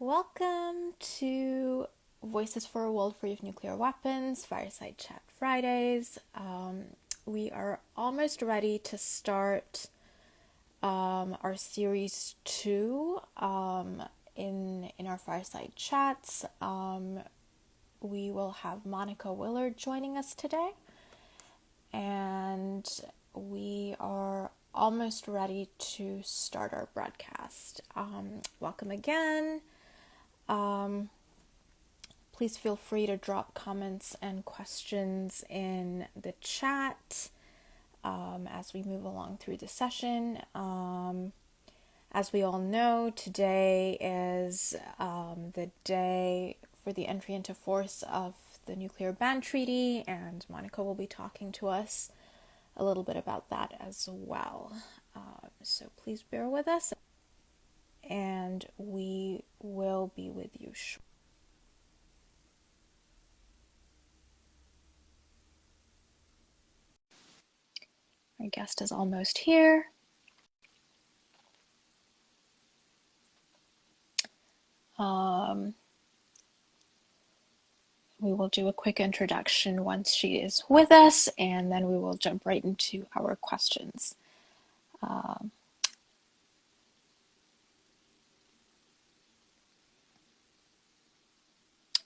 Welcome to Voices for a World Free of Nuclear Weapons, Fireside Chat Fridays. We are almost ready to start our series 2 in our Fireside Chats. We will have Monica Willard joining us today, and we are almost ready to start our broadcast. Welcome again. Please feel free to drop comments and questions in the chat as we move along through the session. As we all know, today is the day for the entry into force of the Nuclear Ban Treaty, and Monica will be talking to us a little bit about that as well. So please bear with us, and we will be with you shortly. Our guest is almost here. We will do a quick introduction once she is with us, and then we will jump right into our questions.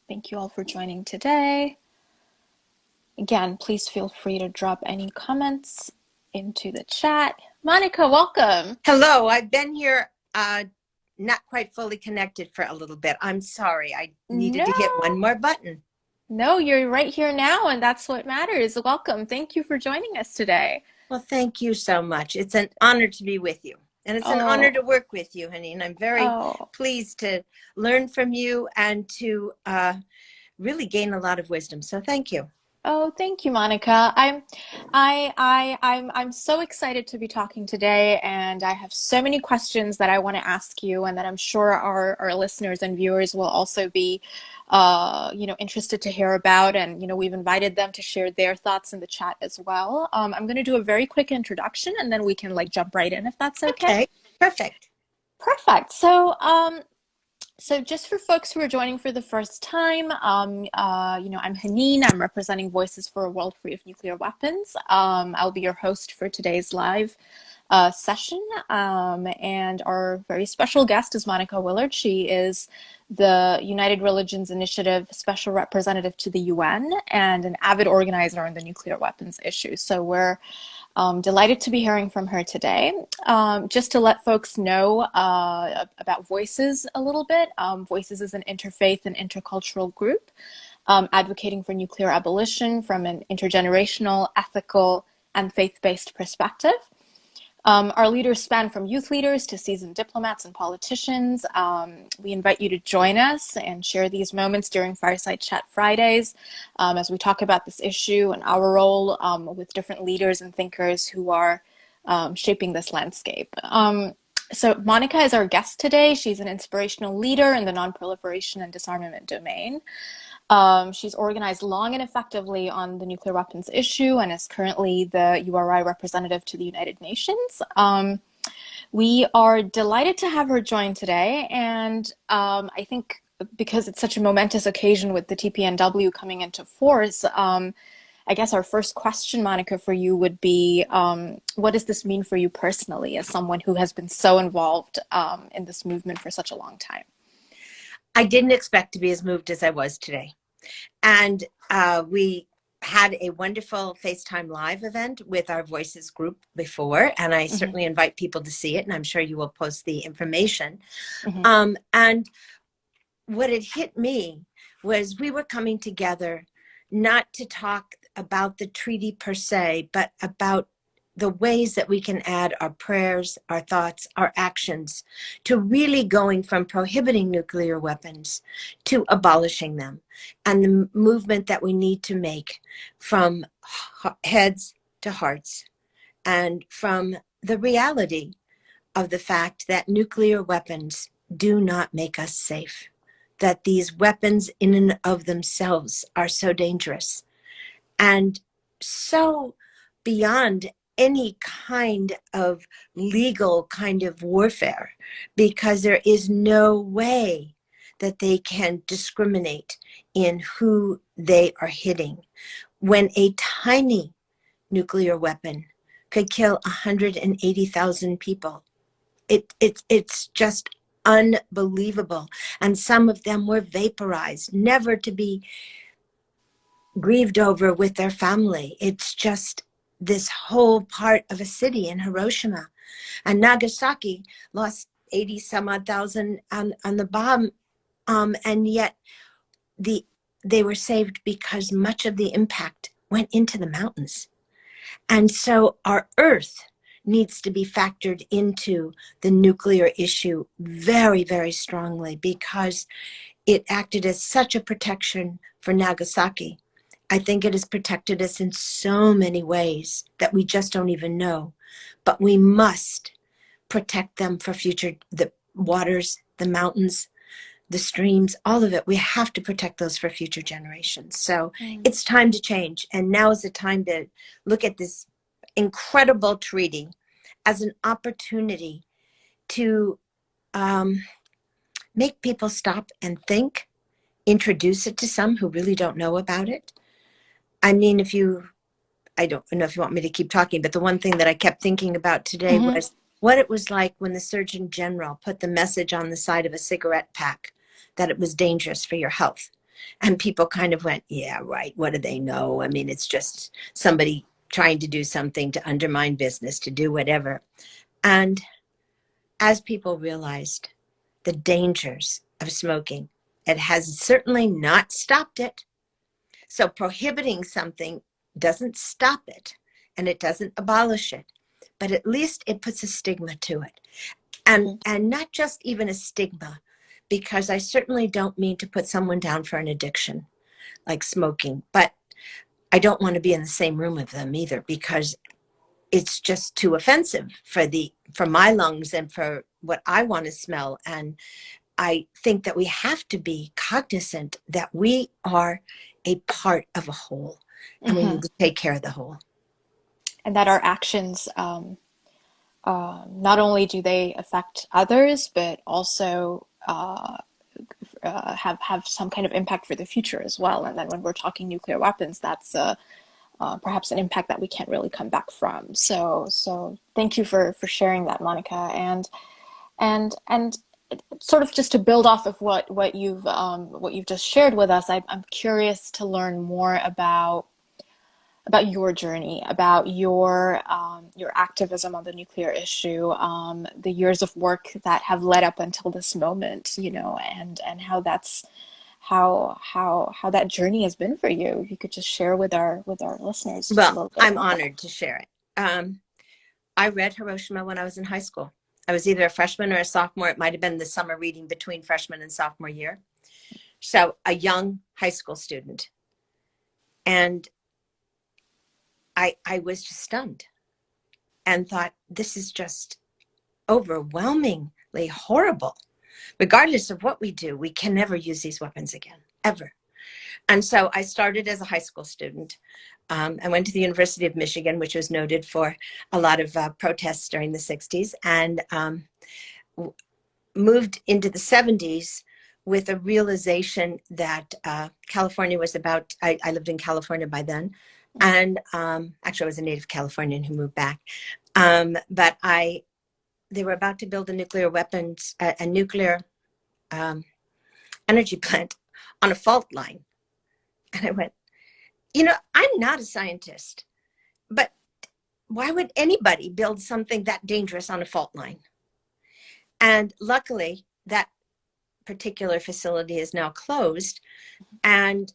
Thank you all for joining today. Again, please feel free to drop any comments into the chat. Monica, welcome. Hello, I've been here not quite fully connected for a little bit. I'm sorry. I needed to hit one more button. No, you're right here now, and that's what matters. Welcome. Thank you for joining us today. Well, thank you so much. It's an honor to be with you. And it's an honor to work with you, honey. And I'm very pleased to learn from you and to really gain a lot of wisdom. So thank you. Oh, thank you, Monica. I'm so excited to be talking today, and I have so many questions that I want to ask you, and that I'm sure our listeners and viewers will also be, interested to hear about. And we've invited them to share their thoughts in the chat as well. I'm going to do a very quick introduction, and then we can jump right in if that's okay. Okay, perfect. Perfect. So just for folks who are joining for the first time, I'm Haneen. I'm representing Voices for a World Free of Nuclear Weapons. I'll be your host for today's live session. And our very special guest is Monica Willard. She is the United Religions Initiative Special Representative to the UN and an avid organizer on the nuclear weapons issue. So we're delighted to be hearing from her today. Just to let folks know about Voices a little bit, Voices is an interfaith and intercultural group advocating for nuclear abolition from an intergenerational, ethical, and faith-based perspective. Our leaders span from youth leaders to seasoned diplomats and politicians. We invite you to join us and share these moments during Fireside Chat Fridays as we talk about this issue and our role with different leaders and thinkers who are shaping this landscape. So Monica is our guest today. She's an inspirational leader in the non-proliferation and disarmament domain. She's organized long and effectively on the nuclear weapons issue and is currently the URI representative to the United Nations. We are delighted to have her join today, and I think because it's such a momentous occasion with the TPNW coming into force, I guess our first question, Monica, for you would be, what does this mean for you personally as someone who has been so involved in this movement for such a long time? I didn't expect to be as moved as I was today. And we had a wonderful FaceTime Live event with our Voices group before, and I certainly invite people to see it, and I'm sure you will post the information. And what had hit me was we were coming together not to talk about the treaty per se, but about the ways that we can add our prayers, our thoughts, our actions to really going from prohibiting nuclear weapons to abolishing them, and the movement that we need to make from heads to hearts, and from the reality of the fact that nuclear weapons do not make us safe, that these weapons in and of themselves are so dangerous and so beyond any kind of legal kind of warfare, because there is no way that they can discriminate in who they are hitting. When a tiny nuclear weapon could kill 180,000 people, it's just unbelievable. And some of them were vaporized, never to be grieved over with their family. It's just this whole part of a city in Hiroshima. And Nagasaki lost 80 some odd thousand on the bomb. And yet they were saved because much of the impact went into the mountains. And so our Earth needs to be factored into the nuclear issue very, very strongly, because it acted as such a protection for Nagasaki. I think it has protected us in so many ways that we just don't even know. But we must protect them for future, the waters, the mountains, the streams, all of it. We have to protect those for future generations. So it's time to change. And now is the time to look at this incredible treaty as an opportunity to make people stop and think, introduce it to some who really don't know about it. I mean, I don't know if you want me to keep talking, but the one thing that I kept thinking about today was what it was like when the Surgeon General put the message on the side of a cigarette pack that it was dangerous for your health. And people kind of went, yeah, right. What do they know? I mean, it's just somebody trying to do something to undermine business, to do whatever. And as people realized the dangers of smoking, it has certainly not stopped it. So prohibiting something doesn't stop it, and it doesn't abolish it, but at least it puts a stigma to it. And not just even a stigma, because I certainly don't mean to put someone down for an addiction like smoking, but I don't want to be in the same room with them either, because it's just too offensive for my lungs and for what I want to smell. And I think that we have to be cognizant that we are a part of a whole, and we need to take care of the whole. And that our actions, not only do they affect others, but also have some kind of impact for the future as well. And then when we're talking nuclear weapons, that's perhaps an impact that we can't really come back from. So thank you for sharing that, Monica. And sort of just to build off of what you've just shared with us, I'm curious to learn more about your journey, about your activism on the nuclear issue, the years of work that have led up until this moment, and how that journey has been for you. If you could just share with our listeners just a little bit. I'm honored to share it. I read Hiroshima when I was in high school. I was either a freshman or a sophomore. It might have been the summer reading between freshman and sophomore year. So a young high school student. And I was just stunned and thought, this is just overwhelmingly horrible. Regardless of what we do, we can never use these weapons again, ever. And so I started as a high school student. I went to the University of Michigan, which was noted for a lot of protests during the 60s, and moved into the 70s with a realization that California was about, I lived in California by then, and actually I was a native Californian who moved back. But they were about to build a nuclear weapons, a nuclear energy plant on a fault line. And I went, I'm not a scientist, but why would anybody build something that dangerous on a fault line? And luckily, that particular facility is now closed. And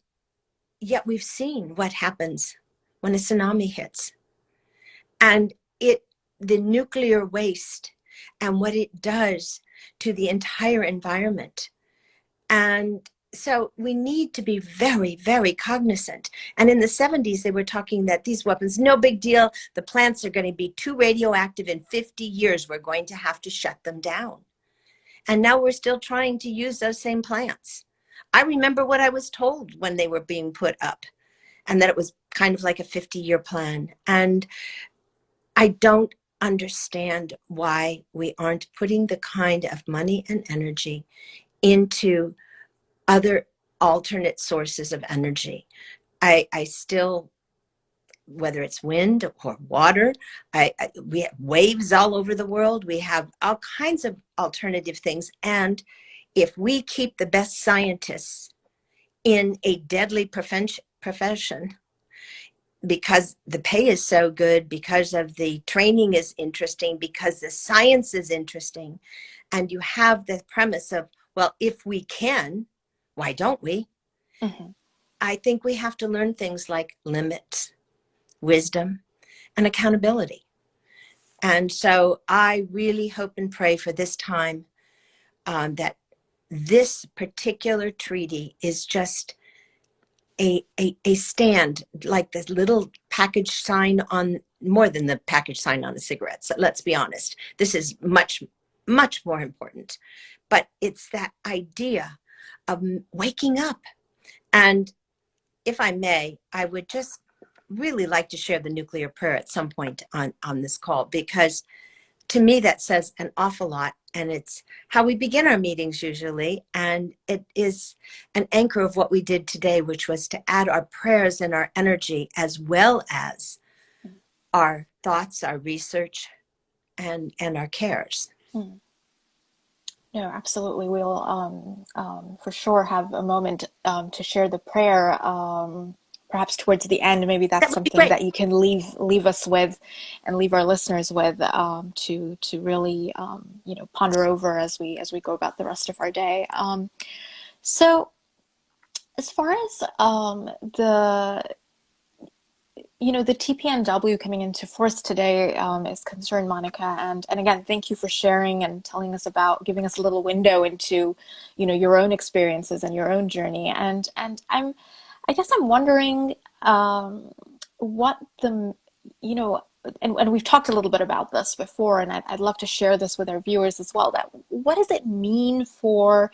yet we've seen what happens when a tsunami hits. And the nuclear waste and what it does to the entire environment. And so we need to be very, very cognizant. And in the 70s, they were talking that these weapons, no big deal. The plants are going to be too radioactive in 50 years. We're going to have to shut them down. And now we're still trying to use those same plants. I remember what I was told when they were being put up, and that it was kind of like a 50-year plan. And I don't understand why we aren't putting the kind of money and energy into other alternate sources of energy. I still, whether it's wind or water, we have waves all over the world. We have all kinds of alternative things. And if we keep the best scientists in a deadly profession, because the pay is so good, because of the training is interesting, because the science is interesting, and you have the premise of, well, if we can, why don't we? Mm-hmm. I think we have to learn things like limits, wisdom, and accountability. And so I really hope and pray for this time, that this particular treaty is just a stand, like this little package sign on, more than the package sign on a cigarette. So let's be honest, this is much, much more important. But it's that idea of waking up. And if I may, I would just really like to share the nuclear prayer at some point on this call, because to me that says an awful lot, and it's how we begin our meetings usually, and it is an anchor of what we did today, which was to add our prayers and our energy, as well as our thoughts, our research, and our cares. Mm. No, absolutely. We'll for sure have a moment to share the prayer. Perhaps towards the end, maybe That that's would be something great. that you can leave us with, and leave our listeners with, to really ponder over as we go about the rest of our day. So as far as the TPNW coming into force today is concerned, Monica, and again, thank you for sharing and telling us about, giving us a little window into, your own experiences and your own journey. And I guess I'm wondering what the, and we've talked a little bit about this before, and I'd love to share this with our viewers as well. That what does it mean for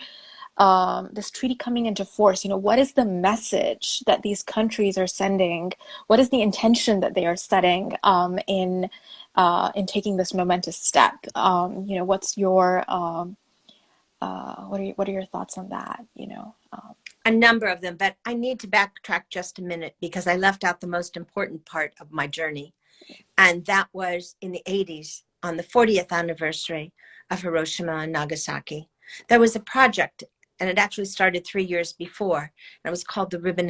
this treaty coming into force? What is the message that these countries are sending? What is the intention that they are setting in taking this momentous step? What's your what are your thoughts on that? A number of them, but I need to backtrack just a minute, because I left out the most important part of my journey. And that was in the 80s, on the 40th anniversary of Hiroshima and Nagasaki. There was a project, and it actually started 3 years before. And it was called the Ribbon.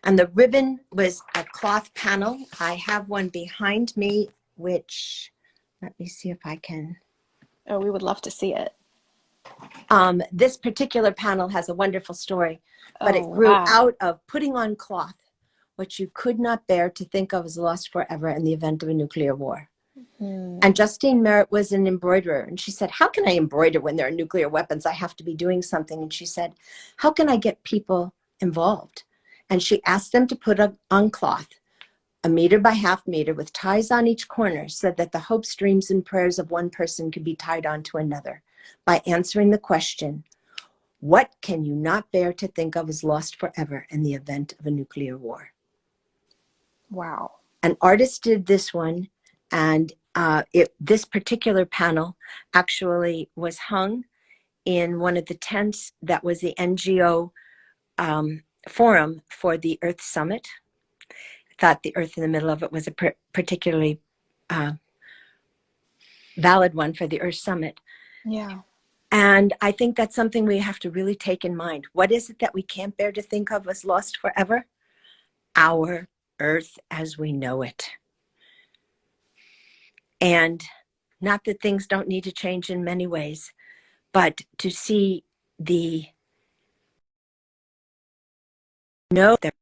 And the ribbon was a cloth panel. I have one behind me, which, let me see if I can. Oh, we would love to see it. This particular panel has a wonderful story, but Oh, it grew wow. out of putting on cloth what you could not bear to think of as lost forever in the event of a nuclear war. And Justine Merritt was an embroiderer, and she said, how can I embroider when there are nuclear weapons? I have to be doing something. And she said, how can I get people involved? And she asked them to put on cloth, 1 meter by 1/2 meter, with ties on each corner, so that the hopes, dreams, and prayers of one person could be tied on to another, by answering the question, what can you not bear to think of as lost forever in the event of a nuclear war? Wow. An artist did this one, and this particular panel actually was hung in one of the tents that was the NGO forum for the Earth Summit. I thought the Earth in the middle of it was a particularly valid one for the Earth Summit. Yeah. And I think that's something we have to really take in mind. What is it that we can't bear to think of as lost forever? Our Earth as we know it. And not that things don't need to change in many ways, but to see know that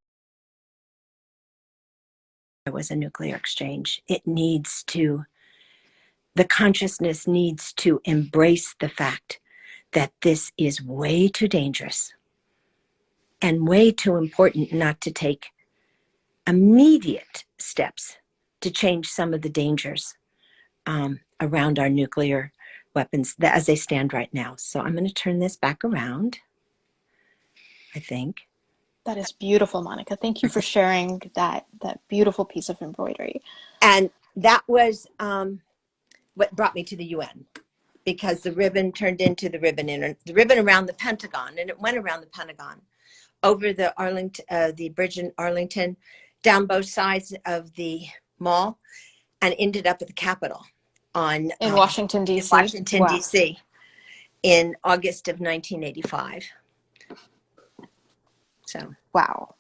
there was a nuclear exchange. The consciousness needs to embrace the fact that this is way too dangerous and way too important not to take immediate steps to change some of the dangers around our nuclear weapons as they stand right now. So I'm going to turn this back around, I think. That is beautiful, Monica. Thank you for sharing that beautiful piece of embroidery. And that was what brought me to the UN. because the ribbon turned into the ribbon around the Pentagon, and it went around the Pentagon, over the the bridge in Arlington, down both sides of the mall, and ended up at the Capitol In Washington, in D.C. Washington, Wow. D.C. in August of 1985. So, Wow.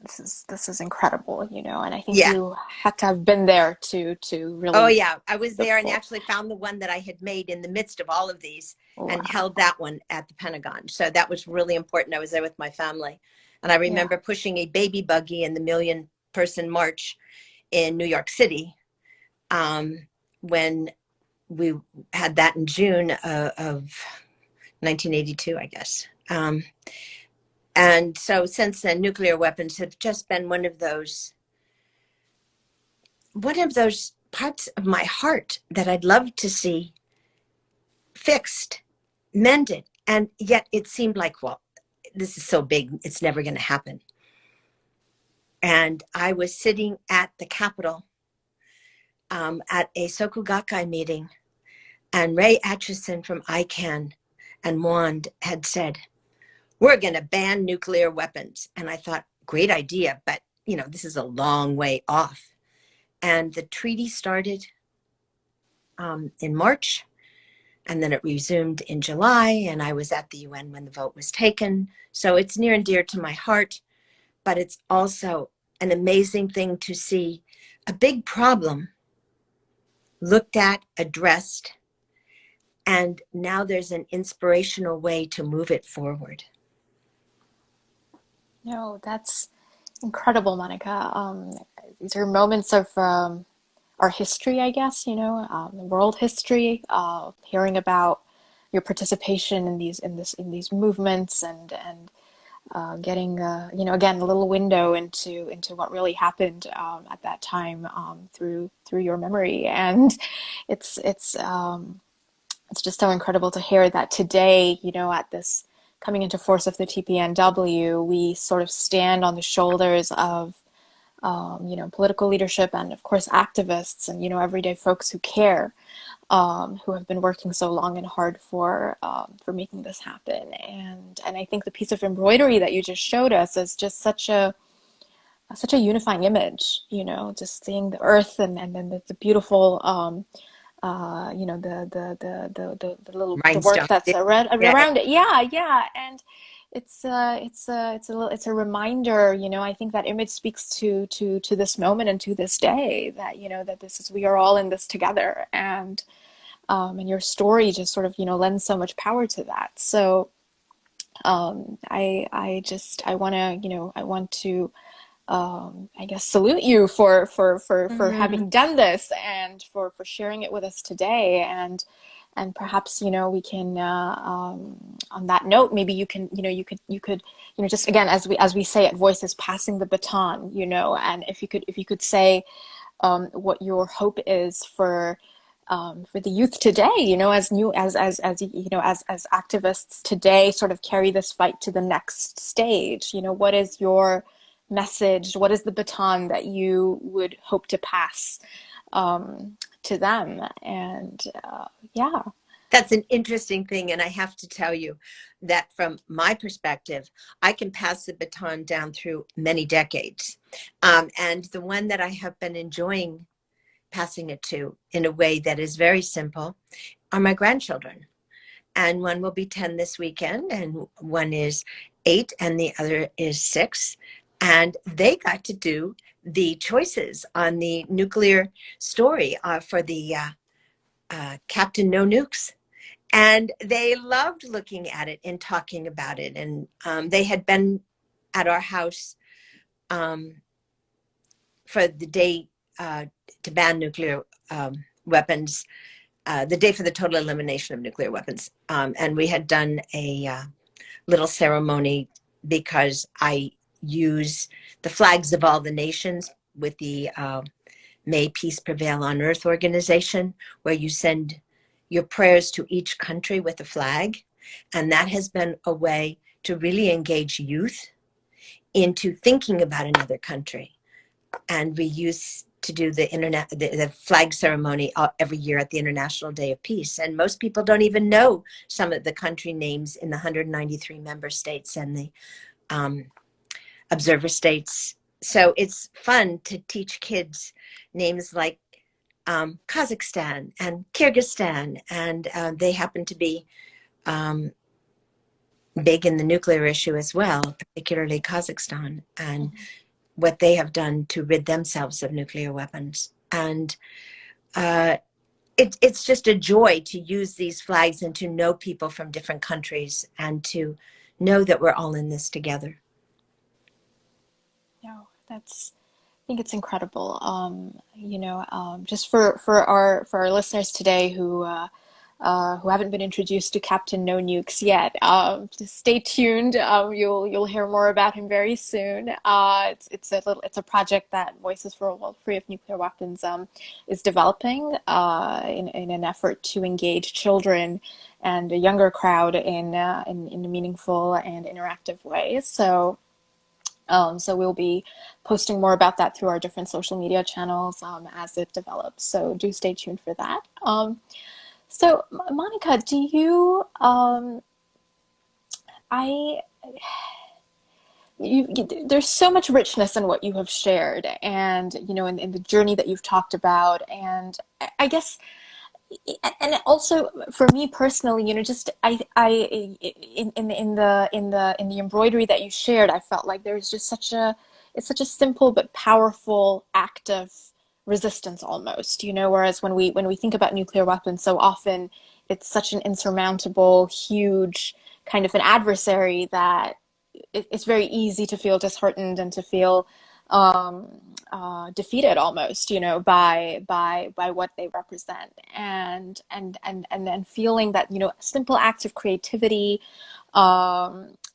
This is incredible, you know, and I think yeah. you had to have been there to Oh, really yeah. I was the there and full. actually found the one that I had made in the midst of all of these and Wow. held that one at the Pentagon. So that was really important. I was there with my family. And I Yeah. remember pushing a baby buggy in the million-person march in New York City when we had that in June of 1982, I guess. And so since then, nuclear weapons have just been one of those parts of my heart that I'd love to see fixed, mended. And yet it seemed like, well, this is so big, it's never going to happen. And I was sitting at the Capitol at a Soku Gakkai meeting, and Ray Atchison from ICANN and WAND had said, we're going to ban nuclear weapons. And I thought, great idea, but you know, this is a long way off. And the treaty started in March, and then it resumed in July, and I was at the UN when the vote was taken. So it's near and dear to my heart, but it's also an amazing thing to see a big problem looked at, addressed, and now there's an inspirational way to move it forward. No, that's incredible, Monica. These are moments of our history, I guess, you know, world history, hearing about your participation in these movements and getting you know, again, a little window into what really happened at that time through your memory. And it's just so incredible to hear that today, you know, at this coming into force of the TPNW, we sort of stand on the shoulders of you know, political leadership and of course activists and, you know, everyday folks who care, who have been working so long and hard for making this happen. And I think the piece of embroidery that you just showed us is just such a unifying image, you know, just seeing the earth and then the beautiful you know, the work Rhinestone. that's Yeah. around it. Yeah, yeah. And it's a reminder, you know, I think that image speaks to this moment and to this day, that, you know, that this is, we are all in this together. And your story just sort of, you know, lends so much power to that. So I want to, you know, I want to I guess salute you for Mm. having done this and for sharing it with us today. And perhaps, you know, we can on that note, maybe you can, you know, you could, you know, just again, as we say at Voices, passing the baton, you know, and if you could say what your hope is for the youth today, you know, as you know, as activists today sort of carry this fight to the next stage, you know, what is your message? What is the baton that you would hope to pass to them? And yeah. That's an interesting thing. And I have to tell you that from my perspective, I can pass the baton down through many decades. And the one that I have been enjoying passing it to in a way that is very simple are my grandchildren. And one will be 10 this weekend, and one is 8, and the other is 6. And they got to do the choices on the nuclear story for the Captain No Nukes. And they loved looking at it and talking about it. And they had been at our house for the day to ban nuclear weapons, the day for the total elimination of nuclear weapons. And we had done a little ceremony because I use the flags of all the nations with the May Peace Prevail on Earth organization, where you send your prayers to each country with a flag. And that has been a way to really engage youth into thinking about another country. And we use to do the flag ceremony every year at the International Day of Peace. And most people don't even know some of the country names in the 193 member states and the observer states. So it's fun to teach kids names like Kazakhstan and Kyrgyzstan, and they happen to be big in the nuclear issue as well, particularly Kazakhstan, and what they have done to rid themselves of nuclear weapons. And it's just a joy to use these flags and to know people from different countries and to know that we're all in this together. No, I think it's incredible. Just for our listeners today who haven't been introduced to Captain No Nukes yet, just stay tuned. You'll hear more about him very soon. It's a project that Voices for a World Free of Nuclear Weapons is developing in an effort to engage children and a younger crowd in meaningful and interactive ways. So we'll be posting more about that through our different social media channels as it develops. So do stay tuned for that. So Monica, do you, there's so much richness in what you have shared and, in the journey that you've talked about. And I guess, and also for me personally, just in the embroidery that you shared, I felt like there's just it's such a simple but powerful act of resistance almost, whereas when we think about nuclear weapons, so often it's such an insurmountable, huge kind of an adversary that it's very easy to feel disheartened and to feel defeated almost, by what they represent, and then feeling that, simple acts of creativity,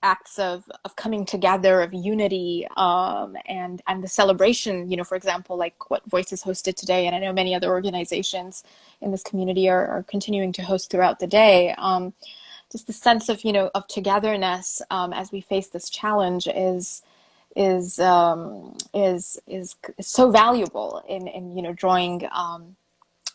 acts of coming together, of unity, and the celebration, for example, like what Voices hosted today, and I know many other organizations in this community are continuing to host throughout the day. Just the sense of, of togetherness as we face this challenge is so valuable in drawing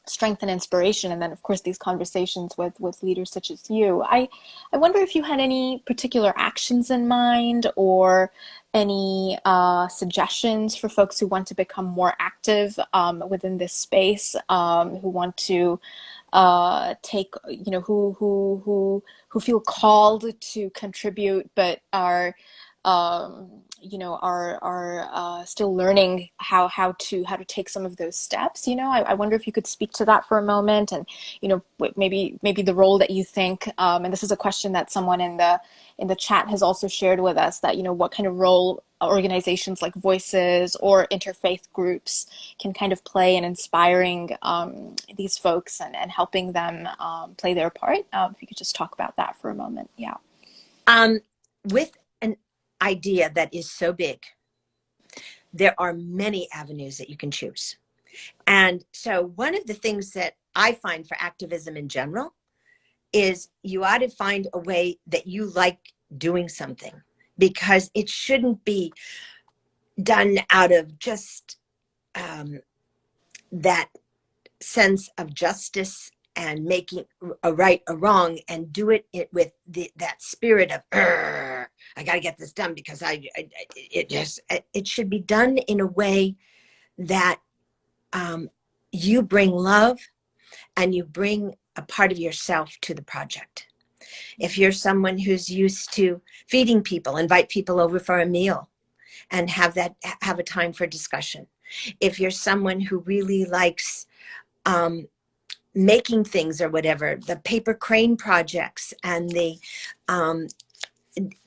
strength and inspiration, and then of course these conversations with leaders such as you. I wonder if you had any particular actions in mind or any suggestions for folks who want to become more active within this space, who want to take, who feel called to contribute but are still learning how to take some of those steps. I wonder if you could speak to that for a moment, and maybe the role that you think, and this is a question that someone in the chat has also shared with us, that what kind of role organizations like Voices or interfaith groups can kind of play in inspiring these folks and helping them play their part. If you could just talk about that for a moment. Yeah. With an idea that is so big, there are many avenues that you can choose. And so one of the things that I find for activism in general is you ought to find a way that you like doing something, because it shouldn't be done out of just that sense of justice and making a right a wrong, and do it with that spirit of I got to get this done because it should be done in a way that you bring love and you bring a part of yourself to the project. If you're someone who's used to feeding people, invite people over for a meal and have a time for discussion. If you're someone who really likes making things or whatever, the paper crane projects and the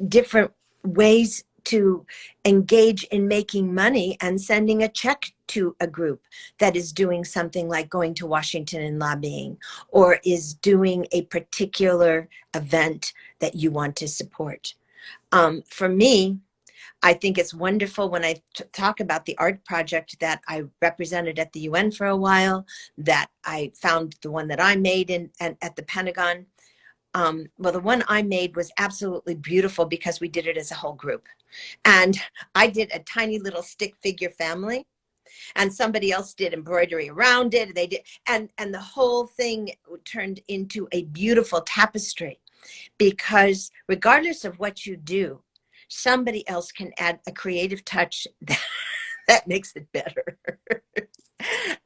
different ways to engage in making money and sending a check to a group that is doing something like going to Washington and lobbying, or is doing a particular event that you want to support. For me, I think it's wonderful when I talk about the art project that I represented at the UN for a while, that I found the one that I made at the Pentagon. Well, the one I made was absolutely beautiful because we did it as a whole group. And I did a tiny little stick figure family. and somebody else did embroidery around it. They did, and the whole thing turned into a beautiful tapestry, because regardless of what you do, somebody else can add a creative touch that makes it better.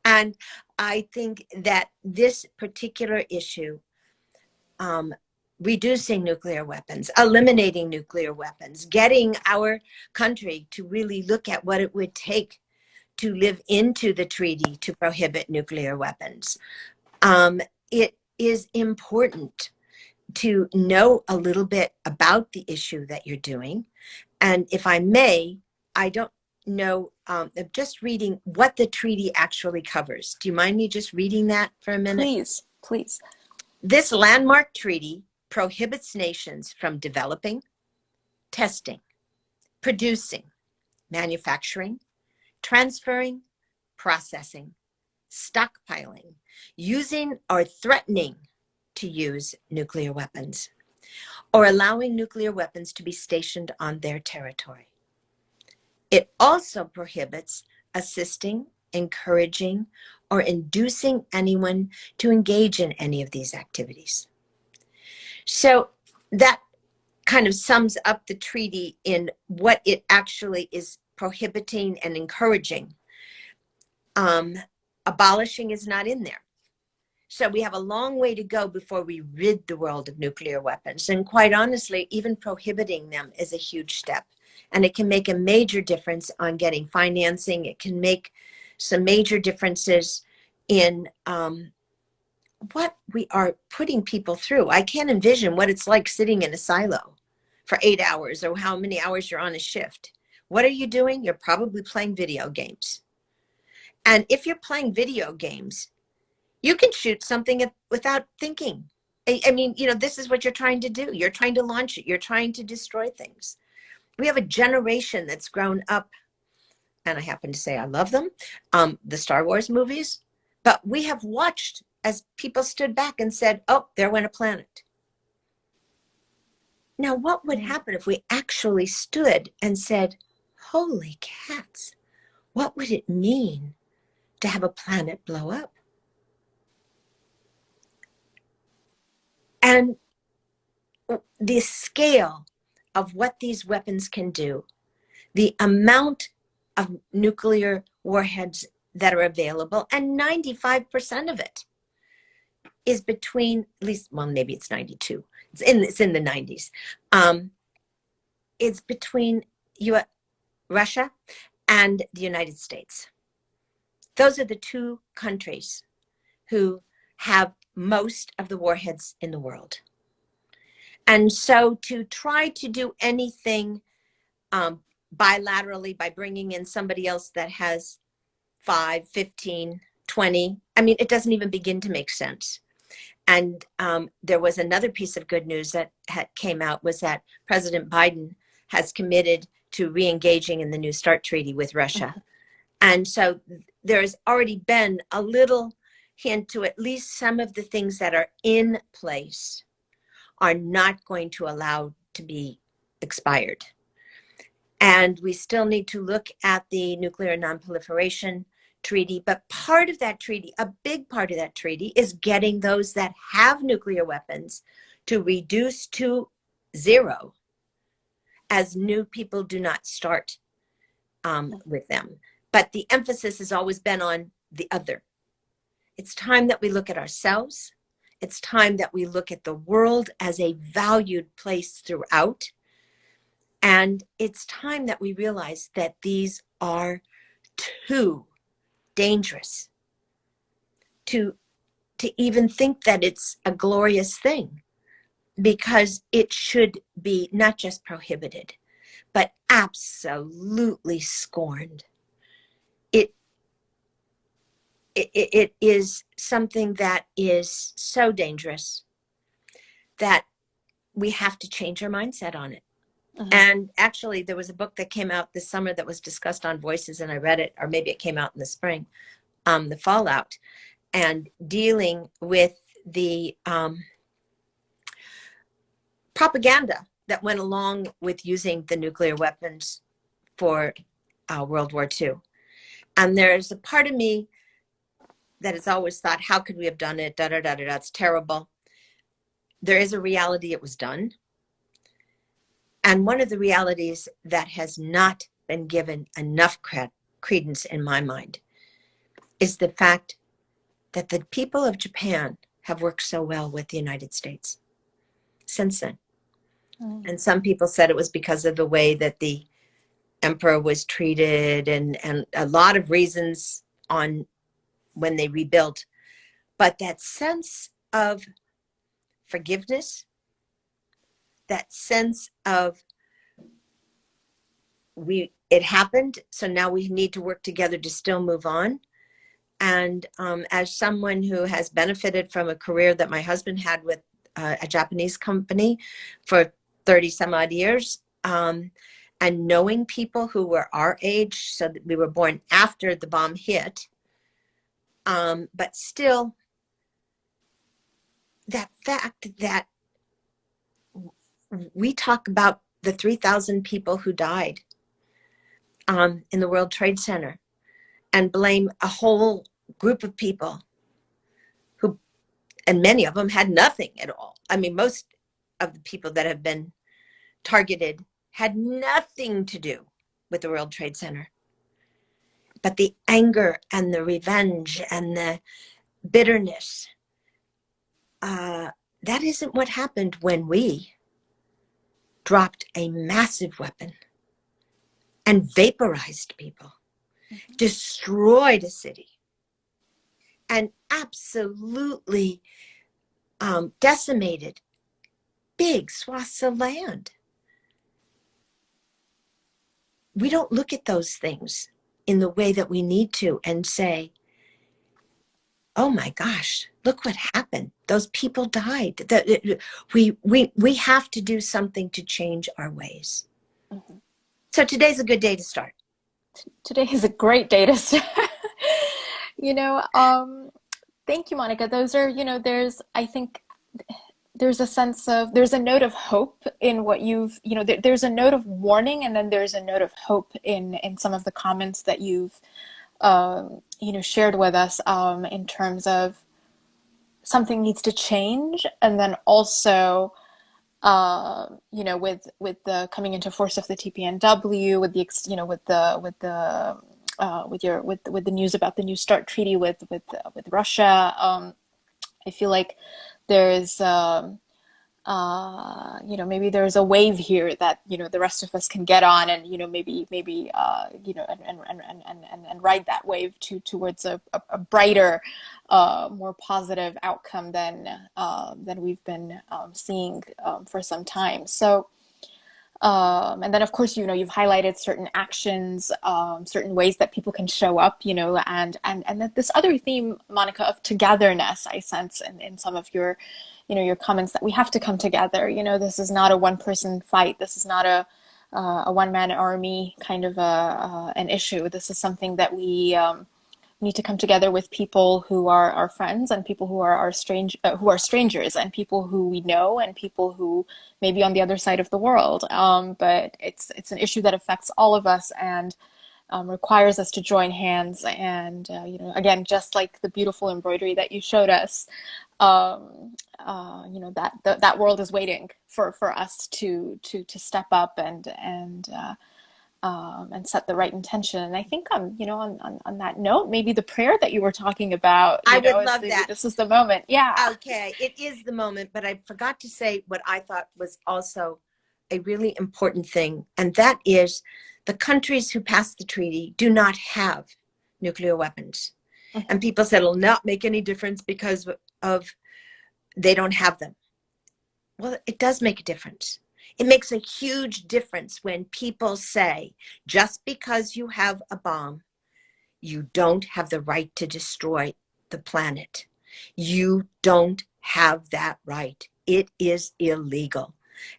And I think that this particular issue, reducing nuclear weapons, eliminating nuclear weapons, getting our country to really look at what it would take to live into the treaty to prohibit nuclear weapons. It is important to know a little bit about the issue that you're doing. And if I may, I don't know, just reading what the treaty actually covers. Do you mind me just reading that for a minute? Please, please. This landmark treaty prohibits nations from developing, testing, producing, manufacturing, transferring, processing, stockpiling, using or threatening to use nuclear weapons, or allowing nuclear weapons to be stationed on their territory. It also prohibits assisting, encouraging, or inducing anyone to engage in any of these activities. So that kind of sums up the treaty in what it actually is prohibiting and encouraging. Abolishing is not in there. So we have a long way to go before we rid the world of nuclear weapons. And quite honestly, even prohibiting them is a huge step. And it can make a major difference on getting financing. It can make some major differences in what we are putting people through. I can't envision what it's like sitting in a silo for 8 hours, or how many hours you're on a shift. What are you doing? You're probably playing video games. And if you're playing video games, you can shoot something without thinking. I mean, you know, this is what you're trying to do. You're trying to launch it. You're trying to destroy things. We have a generation that's grown up, and I happen to say I love them, the Star Wars movies, but we have watched as people stood back and said, oh, there went a planet. Now, what would happen if we actually stood and said, holy cats, what would it mean to have a planet blow up? And the scale of what these weapons can do, the amount of nuclear warheads that are available, and 95% of it is between, at least, well, maybe it's 92. It's in the 90s. It's between Russia and the United States. Those are the two countries who have most of the warheads in the world. And so to try to do anything bilaterally by bringing in somebody else that has 5, 15, 20, I mean, it doesn't even begin to make sense. And there was another piece of good news that came out, was that President Biden has committed to re-engaging in the New START treaty with Russia. And so there's already been a little hint to at least some of the things that are in place are not going to allow to be expired. And we still need to look at the Nuclear Nonproliferation Treaty. But part of that treaty, a big part of that treaty, is getting those that have nuclear weapons to reduce to zero, as new people do not start with them. But the emphasis has always been on the other. It's time that we look at ourselves. It's time that we look at the world as a valued place throughout. And it's time that we realize that these are too dangerous to even think that it's a glorious thing, because it should be not just prohibited, but absolutely scorned. It is something that is so dangerous that we have to change our mindset on it. And actually, there was a book that came out this summer that was discussed on Voices, and I read it, or maybe it came out in the spring, The Fallout, and dealing with the propaganda that went along with using the nuclear weapons for World War II. And there's a part of me that has always thought, how could we have done it? Da, da, da, da, that's terrible. There is a reality it was done. And one of the realities that has not been given enough credence in my mind is the fact that the people of Japan have worked so well with the United States since then. And some people said it was because of the way that the emperor was treated and a lot of reasons on when they rebuilt. But that sense of forgiveness, that sense of it happened, so now we need to work together to still move on. And as someone who has benefited from a career that my husband had with a Japanese company for 30 some odd years, and knowing people who were our age, so that we were born after the bomb hit, but still that fact that we talk about the 3,000 people who died in the World Trade Center and blame a whole group of people who, and many of them had nothing at all. I mean, most of the people that have been targeted had nothing to do with the World Trade Center. But the anger and the revenge and the bitterness, that isn't what happened when we dropped a massive weapon and vaporized people, destroyed a city, and absolutely decimated big swaths of land. We don't look at those things in the way that we need to and say, oh my gosh, look what happened. Those people died. We have to do something to change our ways. Mm-hmm. So today's a good day to start. Today is a great day to start. Thank you, Monica. Those are, I think there's a sense of, there's a note of hope in what you've, there's a note of warning, and then there's a note of hope in some of the comments that you've, shared with us, in terms of something needs to change. And then also, with the coming into force of the TPNW, with the news about the New START treaty with Russia, I feel like there's maybe there's a wave here that the rest of us can get on, and maybe and ride that wave towards a brighter, more positive outcome than we've been seeing for some time. So. And then, of course, you've highlighted certain actions, certain ways that people can show up, and that this other theme, Monica, of togetherness, I sense in some of your, your comments, that we have to come together. This is not a one-person fight. This is not a one-man army kind of an issue. This is something that we need to come together with people who are our friends, and people who are who are strangers, and people who we know, and people who may be on the other side of the world. But it's an issue that affects all of us, and requires us to join hands. And again, just like the beautiful embroidery that you showed us, that world is waiting for us to step up and set the right intention. And I think on that note, maybe the prayer that you were talking about, I would love that. This is the moment. Yeah. Okay, it is the moment, but I forgot to say what I thought was also a really important thing, and that is the countries who passed the treaty do not have nuclear weapons. Mm-hmm. And people said it'll not make any difference because of they don't have them. Well, it does make a difference. It makes a huge difference when people say, just because you have a bomb, you don't have the right to destroy the planet. You don't have that right. It is illegal.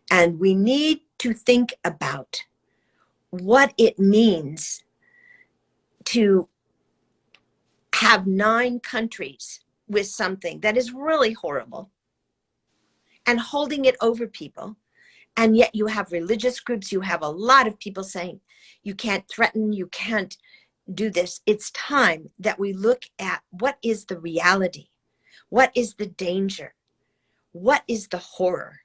And we need to think about what it means to have 9 countries with something that is really horrible and holding it over people. And yet you have religious groups, you have a lot of people saying you can't threaten, you can't do this, it's time that we look at what is the reality, what is the danger, what is the horror,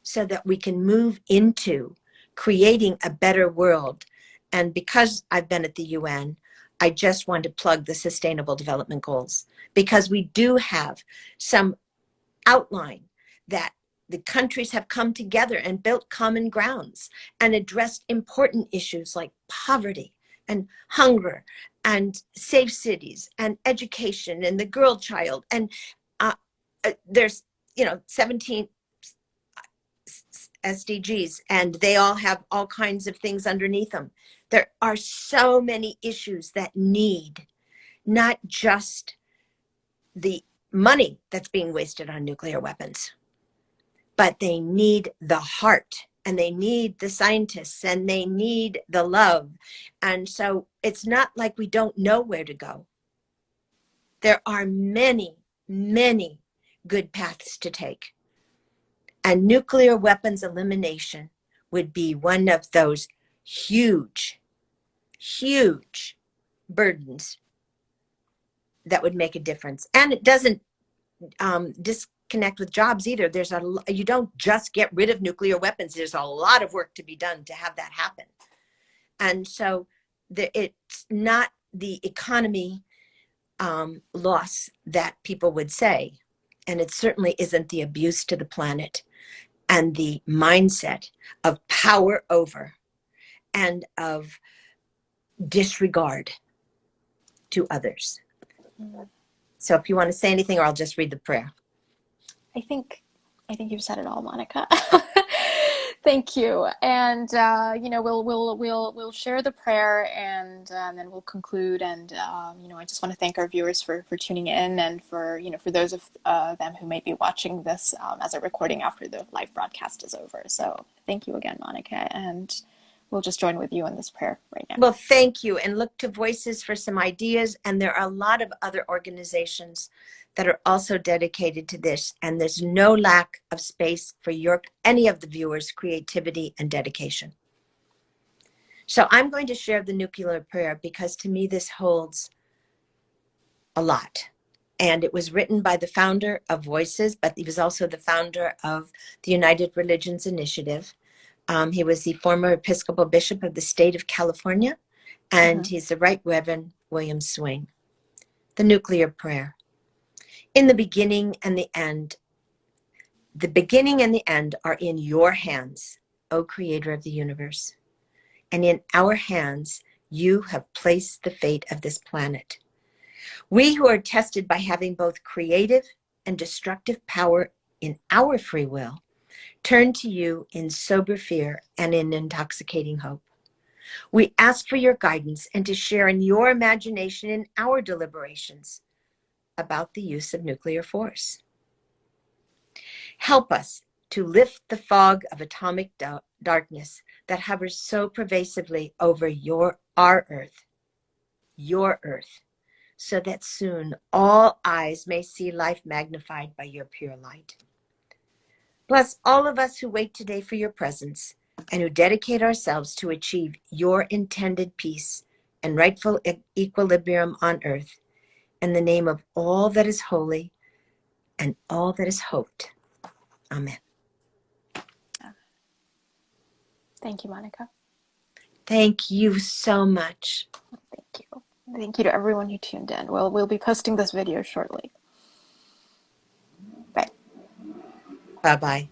so that we can move into creating a better world. And because I've been at the UN, I just want to plug the Sustainable Development Goals, because we do have some outline that the countries have come together and built common grounds and addressed important issues like poverty and hunger and safe cities and education and the girl child. And there's, 17 SDGs, and they all have all kinds of things underneath them. There are so many issues that need not just the money that's being wasted on nuclear weapons, but they need the heart, and they need the scientists, and they need the love. And so it's not like we don't know where to go. There are many, many good paths to take. And nuclear weapons elimination would be one of those huge, huge burdens that would make a difference. And it doesn't disconnect with jobs either. You don't just get rid of nuclear weapons. There's a lot of work to be done to have that happen. And so it's not the economy loss that people would say. And it certainly isn't the abuse to the planet and the mindset of power over and of disregard to others. So if you want to say anything, or I'll just read the prayer. I think you've said it all, Monica. Thank you. And we'll share the prayer, and then we'll conclude. And I just want to thank our viewers for tuning in, and for those of them who may be watching this as a recording after the live broadcast is over. So thank you again, Monica, and we'll just join with you in this prayer right now. Well, thank you, and look to Voices for some ideas. And there are a lot of other organizations that are also dedicated to this, and there's no lack of space for any of the viewers' creativity and dedication. So I'm going to share the nuclear prayer, because to me this holds a lot. And it was written by the founder of Voices, but he was also the founder of the United Religions Initiative. He was the former Episcopal Bishop of the state of California, and he's the Right Reverend William Swing. The nuclear prayer. In the beginning and the end are in your hands, O Creator of the universe. And in our hands, you have placed the fate of this planet. We who are tested by having both creative and destructive power in our free will turn to you in sober fear and in intoxicating hope. We ask for your guidance and to share in your imagination in our deliberations about the use of nuclear force. Help us to lift the fog of atomic darkness that hovers so pervasively over our earth, your earth, so that soon all eyes may see life magnified by your pure light. Bless all of us who wait today for your presence, and who dedicate ourselves to achieve your intended peace and rightful equilibrium on earth, in the name of all that is holy and all that is hoped. Amen. Thank you, Monica. Thank you so much. Thank you. Thank you to everyone who tuned in. We'll be posting this video shortly. Bye. Bye-bye.